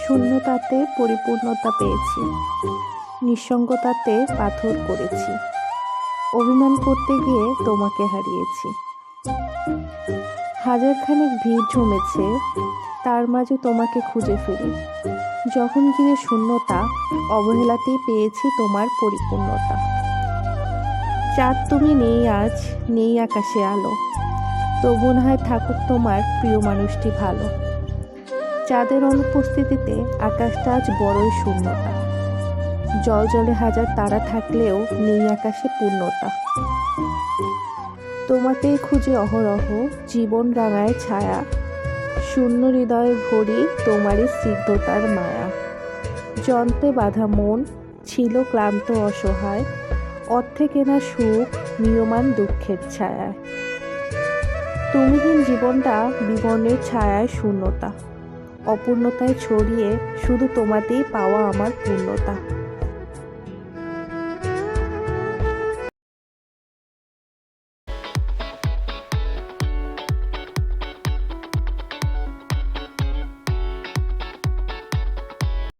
শূন্যতাতে পরিপূর্ণতা পেয়েছি, নিঃসঙ্গতাতে পাথর করেছি, অভিমান করতে গিয়ে তোমাকে হারিয়েছি। হাজারখানেক ভিড় জমেছে, তার মাঝে তোমাকে খুঁজে ফিরি। যখন ঘিরে শূন্যতা, অবহেলাতেই পেয়েছি তোমার পরিপূর্ণতা। চাঁদ তুমি নেই আজ, নেই আকাশে আলো, তবু না হয় থাকুক তোমার প্রিয় মানুষটি ভালো। চাঁদের অনুপস্থিতিতে আকাশটা আজ বড়ই শূন্যতা, জল জলে হাজার তারা থাকলেও নেই আকাশে পূর্ণতা। তোমাকেই খুঁজে অহরহ, জীবন রাঙায় ছায়া, শূন্য হৃদয়ে ভরি তোমারই স্নিগ্ধতার মায়া। যন্ত্রে বাঁধা মন ছিল ক্লান্ত অসহায়, অর্থে কেনা সুখ নিয়মান দুঃখের ছায়ায়। তুমিহীন জীবনটা বিবর্ণের ছায়ায় শূন্যতা, অপূর্ণতায় ছড়িয়ে শুধু তোমাতেই পাওয়া আমার পূর্ণতা।